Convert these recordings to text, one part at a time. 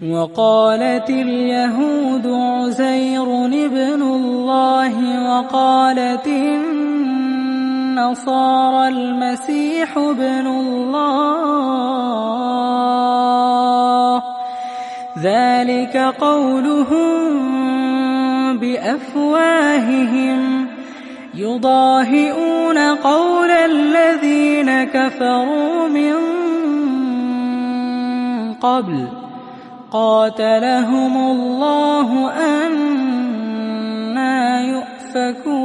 وقالت اليهود عزير ابن الله وقالت النصارى المسيح ابن الله ذلك قولهم بأفواههم يضاهئون قول الذين كفروا من قبل قاتلهم الله أنى يؤفكون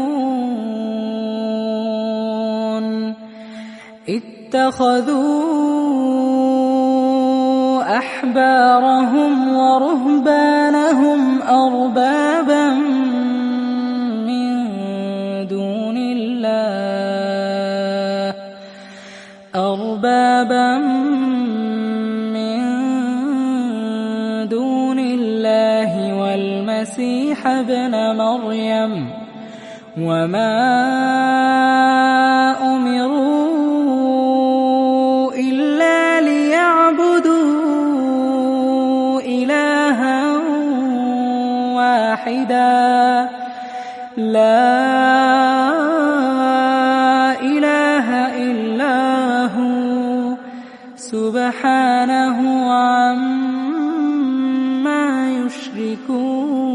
اتخذوا أحبارهم ورهبانهم أربابا من دون الله والمسيح ابن مريم وما أمروا إلا ليعبدوا إلها واحدا لا إله إلا هو سبحانه عما يشركون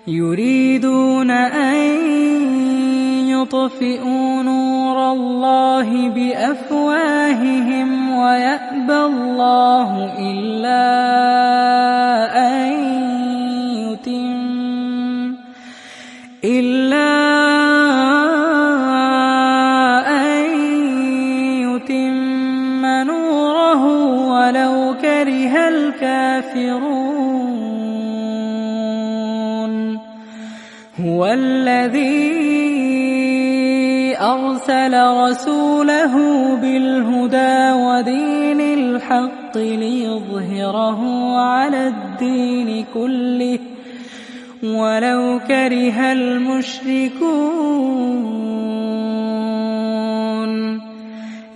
يريدون أن يطفئوا نور الله بأفواههم ويأبى الله إلا أن يتم نوره ولو كره الكافرون هو الذي أرسل رسوله بالهدى ودين الحق ليظهره على الدين كله ولو كره المشركون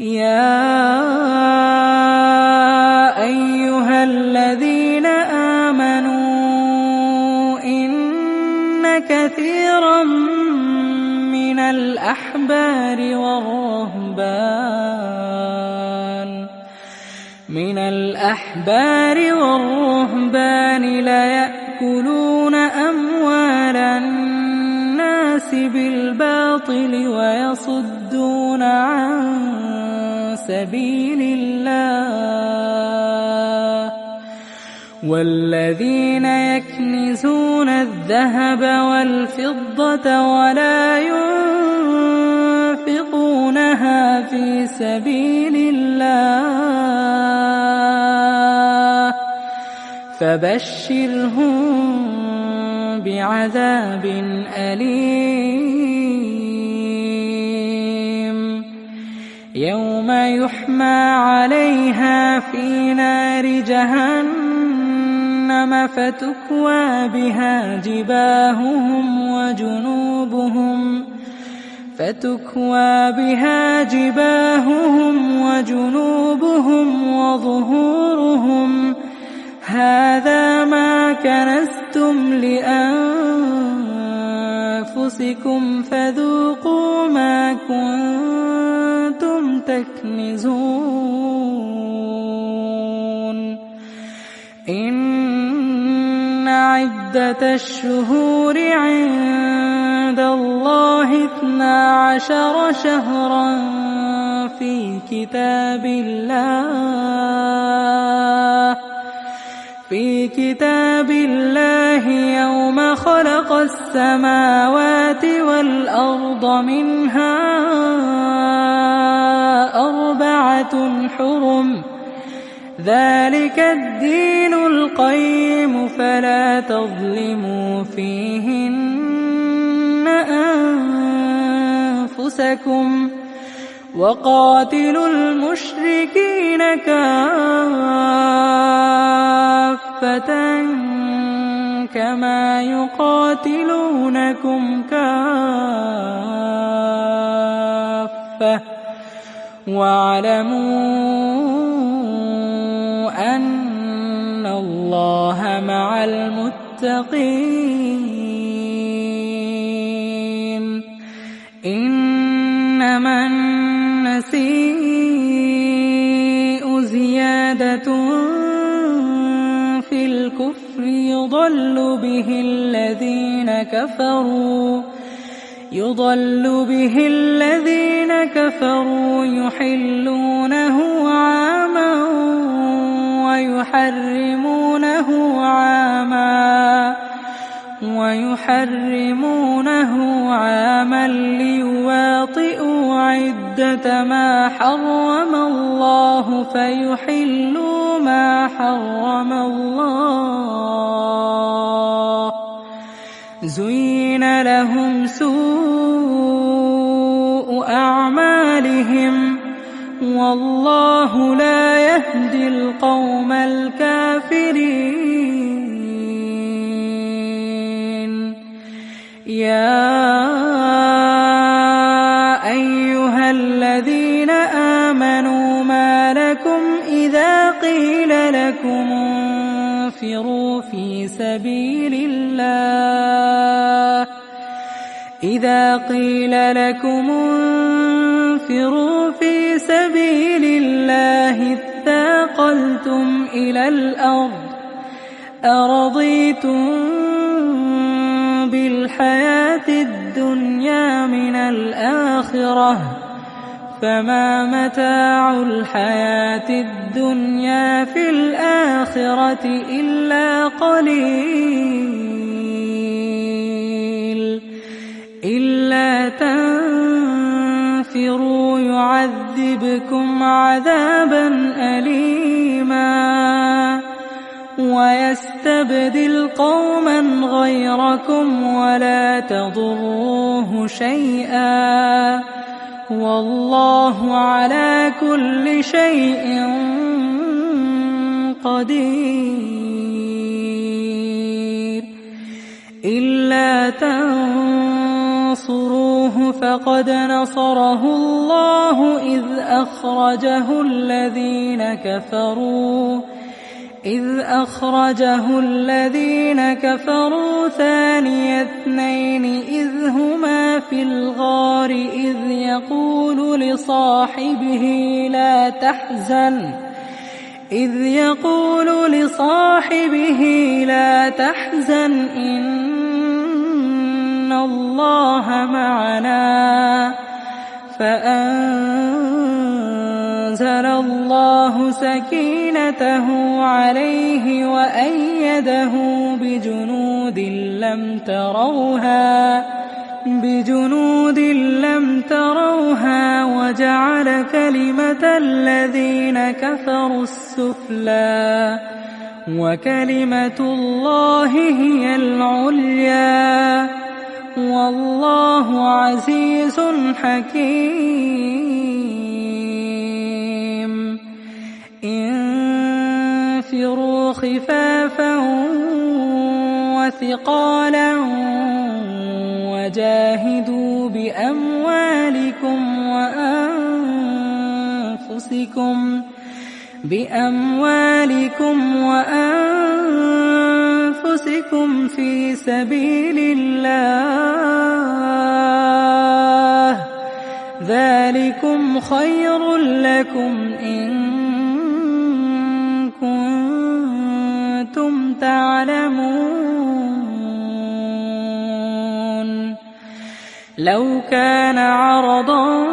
يا أيها الذين آمنوا إن كثيرا من الأحبار والرهبان ليأكلون أموال الناس بالباطل ويصدون عن سبيل الله والذين يكنزون الذهب والفضة ولا ينفقونها في سبيل الله فبشرهم بعذاب أليم يوم يحمى عليها في نار جهنم فتكوى بها جباههم وجنوبهم وظهورهم هذا ما كنزتم لأنفسكم فذوقوا ما كنتم تكنزون إن عدة الشهور عند الله 12 شهرا في كتاب الله يوم خلق السماوات والأرض منها 4 حرم ذلك الدين القيم فلا تظلموا فيهن أنفسكم وقاتلوا المشركين كافة كما يقاتلونكم كافة واعلموا المتقين إنما النسيء زيادة في الكفر يضل به الذين كفروا يحلونه عاما ويحرمونه عاما ليواطئوا عدة ما حرم الله فيحلوا ما حرم الله زين لهم سوء أعمالهم والله لا يهدي القوم الكافرين يا أيها الذين آمنوا ما لكم إذا قيل لكم انفروا في سبيل الله اثاقلتم إلى الأرض أرضيتم بالحياة الدنيا من الآخرة فما متاع الحياة الدنيا في الآخرة إلا قليل إلا تنفروا يعذبكم عذابا أليما ويستبدل قوما غيركم ولا تضروه شيئا والله على كل شيء قدير إلا تنصروه فقد نصره الله إذ أخرجه الذين كفروا ثاني اثنين إذ هما في الغار إذ يقول لصاحبه لا تحزن إن الله معنا فأنزل الله سكينته عليه وأيده بجنود لم تروها وجعل كلمة الذين كفروا السفلى وكلمة الله هي العليا والله عزيز حكيم انفروا خفافا وثقالا وجاهدوا بأموالكم وأنفسكم في سبيل الله ذلكم خير لكم إن كنتم تعلمون لو كان عرضا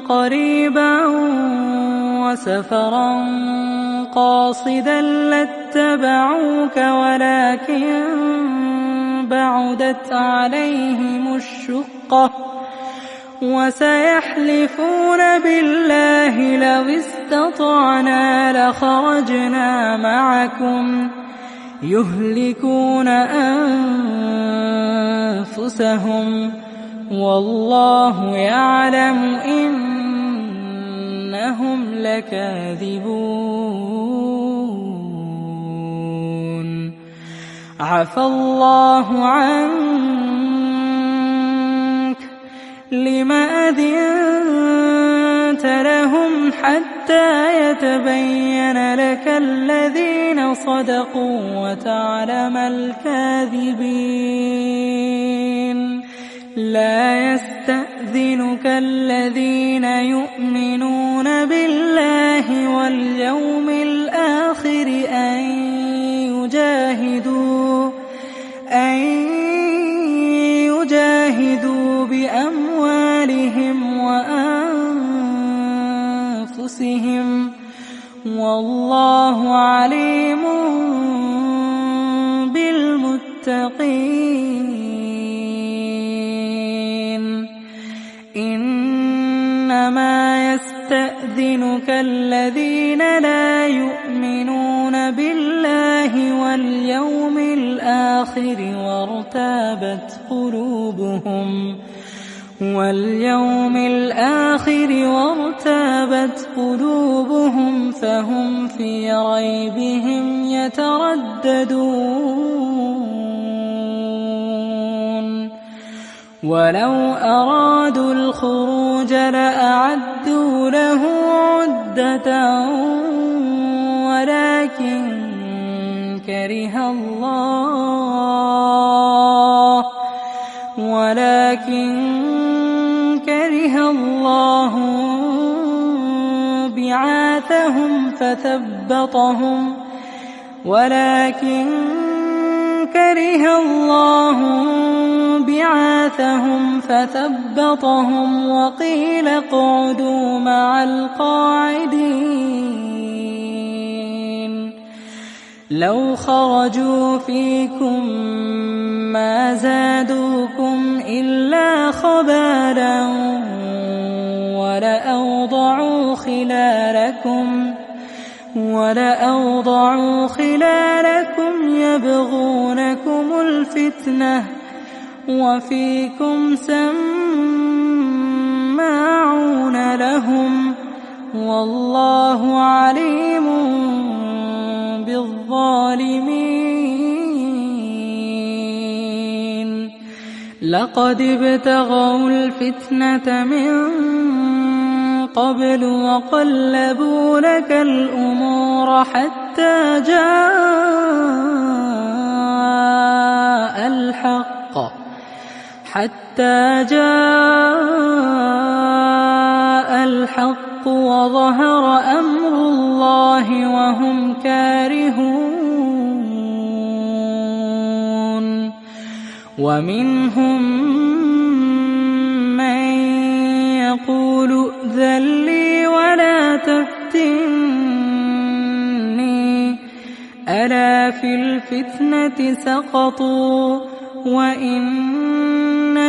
قريبا وسفرا قاصدا لاتبعوك ولكن بعدت عليهم الشقة وسيحلفون بالله لو استطعنا لخرجنا معكم يهلكون أنفسهم والله يعلم إنهم لكاذبون عفى الله عنك لم أذنت لهم حتى يتبين لك الذين الذين صدقوا وتعلم الكاذبين. لا يستأذنك الذين يؤمنون بالله واليوم الآخر أن يجاهدوا بأموالهم وأنفسهم والله عليم بالمتقين. إنما يستأذنك الذين لا يؤمنون بالله واليوم الآخر وارتابت قلوبهم فهم في ريبهم يترددون. ولو أرادوا الخروج لأعدوا له عدة ولكن كره الله بعاثهم فثبطهم وقيل اقعدوا مع القاعدين. لو خرجوا فيكم ما زادوكم إلا خبالا ولأوضعوا خلالكم يبغونكم الفتنة وفيكم سماعون لهم والله عليم بالظالمين. لقد ابتغوا الفتنة من قبل وقلبوا لك الأمور حتى جاء الحق وظهر أمر الله وهم كارهون. ومنهم من يقول ائذن لي ولا تفتني ألا في الفتنة سقطوا وإن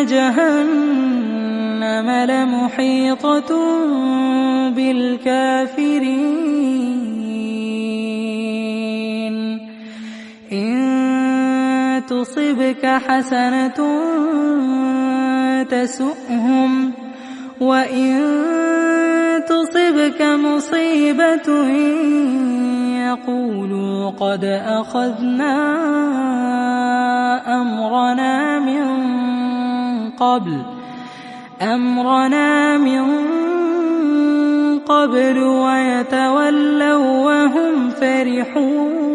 جهنم لمحيطة بالكافرين. إن تصبك حسنة تسؤهم وإن تصبك مصيبة يقولوا قد أخذنا أمرنا من قبل ويتولوا وهم فرحون.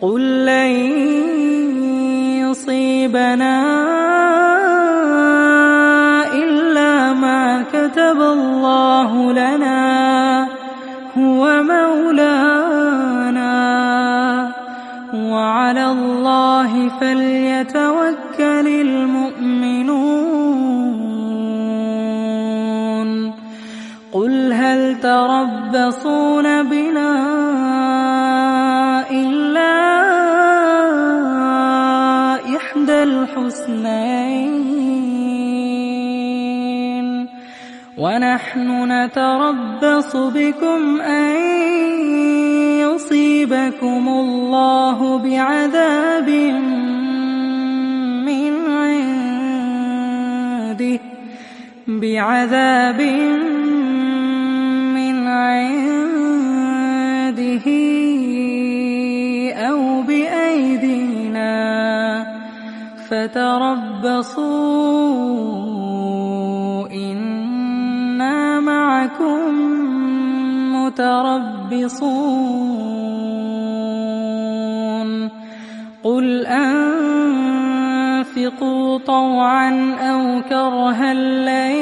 قل لن يصيبنا إلا ما كتب الله لنا هو مولانا وعلى الله فليتوكل المؤمنون. قل هل تربصون بنا إلا إحدى الحسنيين ونحن نتربص بكم أن يصيبكم الله بعذاب من عنده أو بأيدينا فتربصوا إنا معكم متربصون قل أنفقوا طوعا أو كرها لن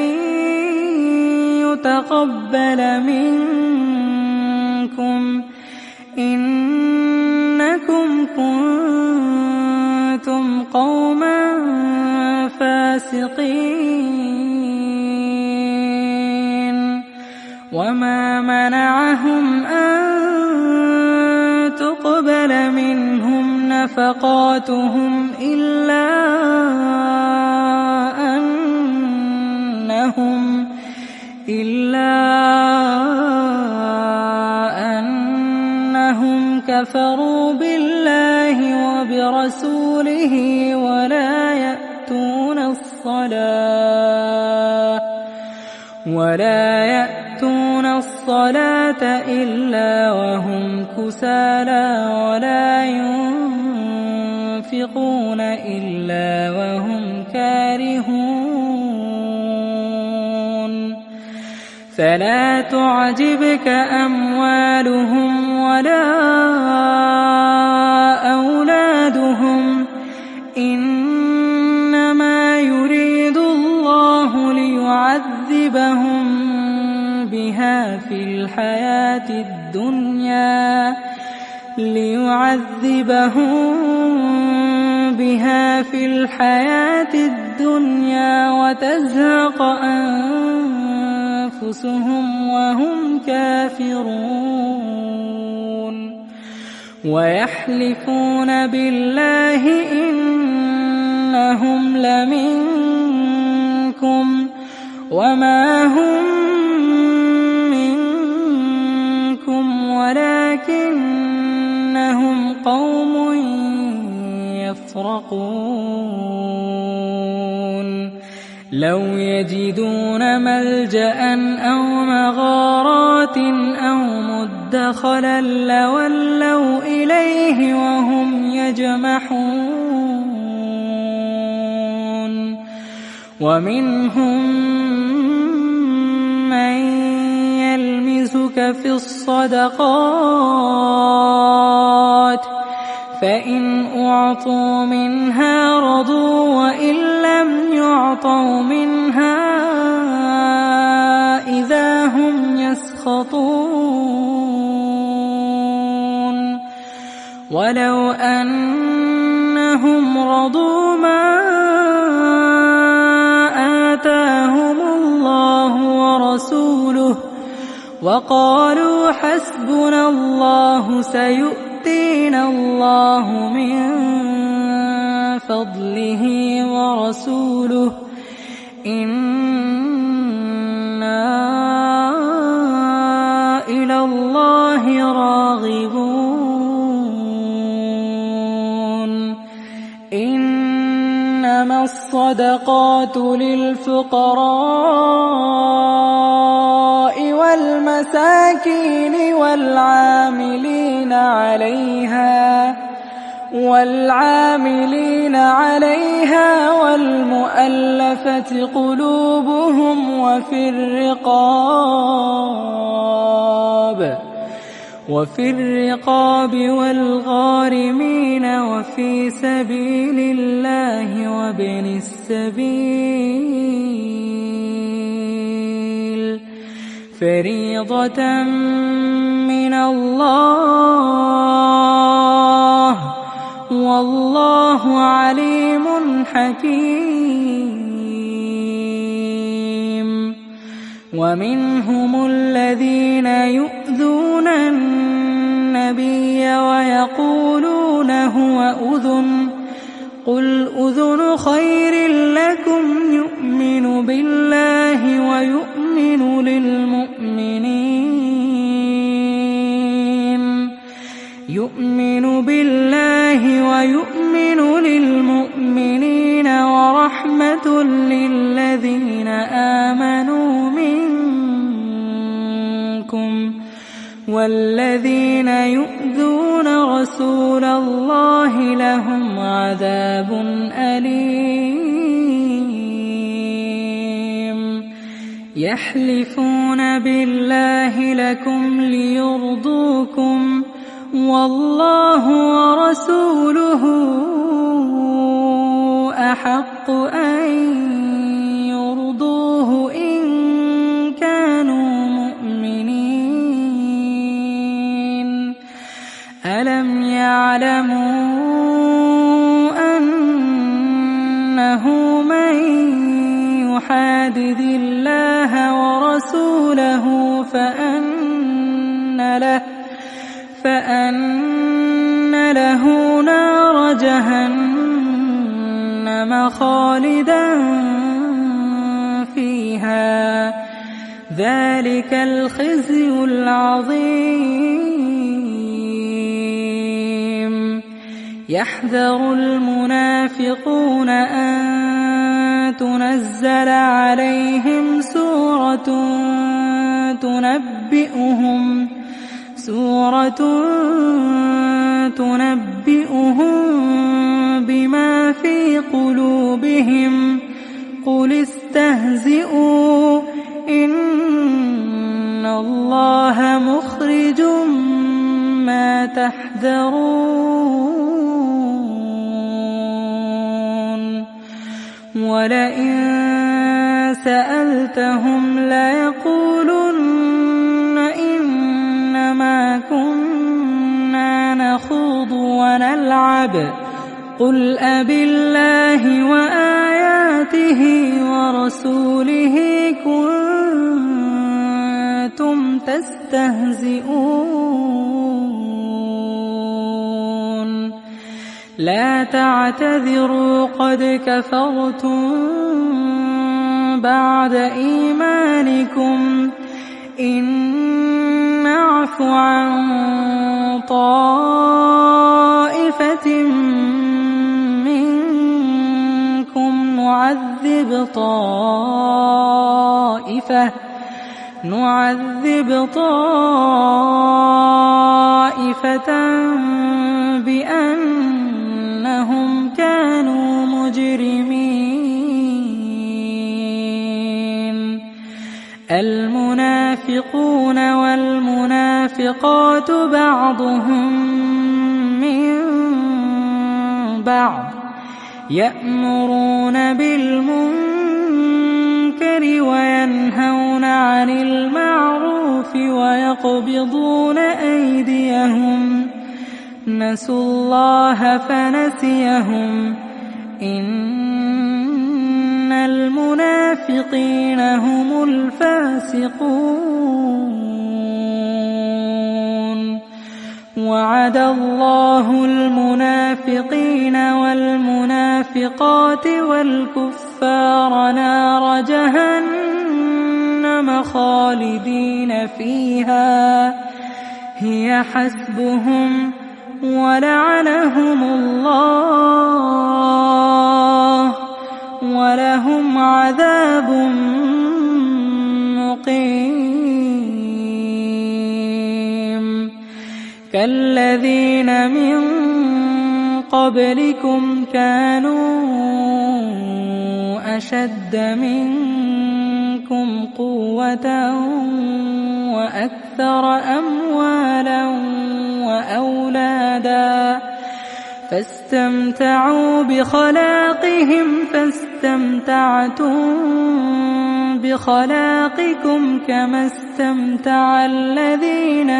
يتقبل منكم إنكم كنتم قوما فاسقين وما منعهم أن تقبل منهم نفقاتهم إلا أنهم كفروا بالله وبرسوله ولا يأتون الصلاة إلا وهم كسالى ولا ينفقون إلا وهم كارهون فلا تعجبك أموالهم ولا أولادهم إنما يريد الله ليعذبهم بها في الحياة الدنيا وتزهق أنفسهم وهم كافرون ويحلفون بالله إنهم لمنكم وما هم منكم ولكنهم قوم يفرقون لو يجدون ملجأ أو مغارات أو مدخلا لولوا إليه وهم يجمحون ومنهم من يلمزك في الصدقات فإن أعطوا منها رضوا وإن لم يعطوا منها إذا هم يسخطون ولو أنهم رضوا ما آتاهم الله ورسوله وقالوا حسبنا الله سيؤتينا الله من فضله ورسوله إنا إلى الله راغبون إنما الصدقات للفقراء والمساكين والعاملين عليها والمؤلفة قلوبهم وفي الرقاب والغارمين وفي سبيل الله وابن السبيل فريضة من الله والله عليم حكيم ومنهم الذين يؤذون النبي ويقولون هو أذن قل أذن خير لكم يؤمن بالله ويؤمن للمؤمنين ورحمة للذين آمنوا منكم والذين يؤذون رسول الله لهم عذاب أليم يحلفون بالله لكم ليرضوكم والله ورسوله أحق أن يرضوه إن كانوا مؤمنين. ألم يعلموا أنه من يحادد الله ورسوله فأن له نار جهنم خالدا فيها ذلك الخزي العظيم. يحذر المنافقون أن تنزل عليهم سورة تنبئهم بما في قلوبهم قل استهزئوا إن الله مخرج ما تحذرون. ولئن سألتهم ليقولن إنما كنا نخوض ونلعب قل أبالله وآياته ورسوله كنتم تستهزئون. لا تعتذروا قد كفرتم بعد إيمانكم إن نعف عن طائفة منكم نعذب طائفة بأنهم كانوا مجرمين. المنافقون والمنافقات بعضهم من بعض يأمرون بالمنكر وينهون عن المعروف ويقبضون أيديهم نسوا الله فنسيهم إن المنافقين هم الفاسقون. وعد الله المنافقين والمنافقات والكفار نار جهنم خالدين فيها هي حسبهم ولعنهم الله ولهم عذاب مقيم. كالذين من قبلكم كانوا أشد منكم قوة وأكثر أموالا وأولادا فاستمتعوا بخلاقهم فاستمتعتم بخلاقكم كما استمتع الذين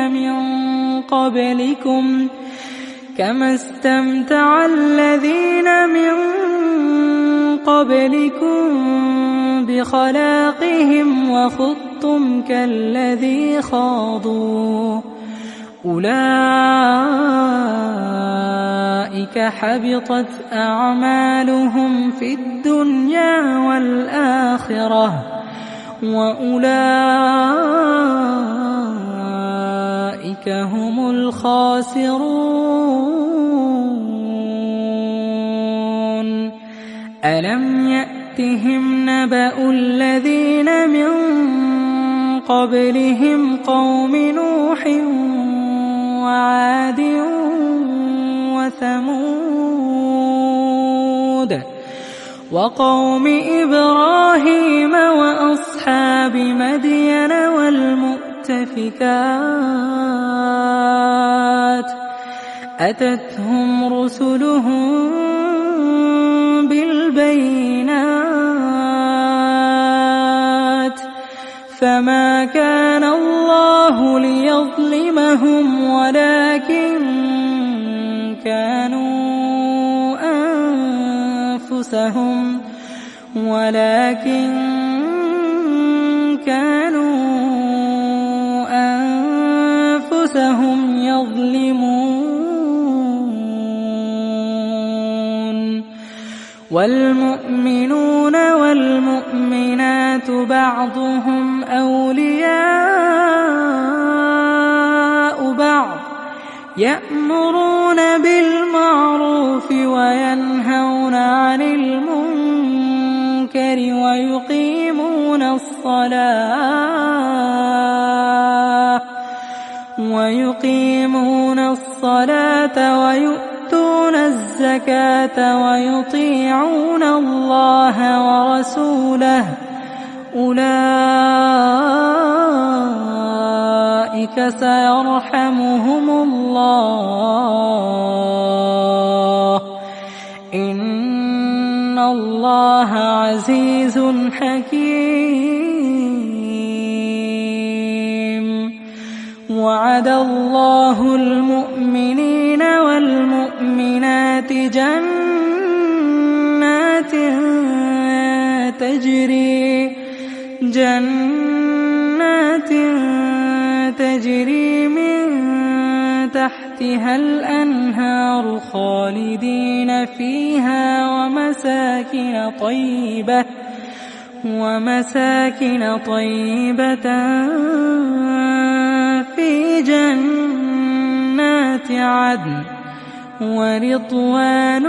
من قبلكم بخلاقهم وخضتم كالذي خاضوا أولئك حبطت أعمالهم في الدنيا والآخرة وأولئك هم الخاسرون. ألم يأتهم نبأ الذين من قبلهم قوم نوح وعاد وثمود وقوم إبراهيم وأصحاب أصحاب مدين والمؤتفكات أتتهم رسلهم بالبينات فما كان الله ليظلمهم ولكن كانوا أنفسهم يظلمون والمؤمنون والمؤمنات بعضهم أولياء بعض يأمرون بالمعروف وينهون عن المنكر ويقيمون الصلاة ويؤتون الزكاة ويطيعون الله ورسوله أولئك سيرحمهم الله إن الله عزيز حكيم وعد الله المؤمنين والمؤمنات جنات تجري من تحتها الأنهار خالدين فيها ومساكن طيبة في جنات عدن ورضوان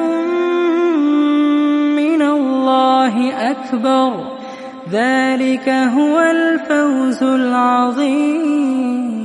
من الله أكبر ذلك هو الفوز العظيم.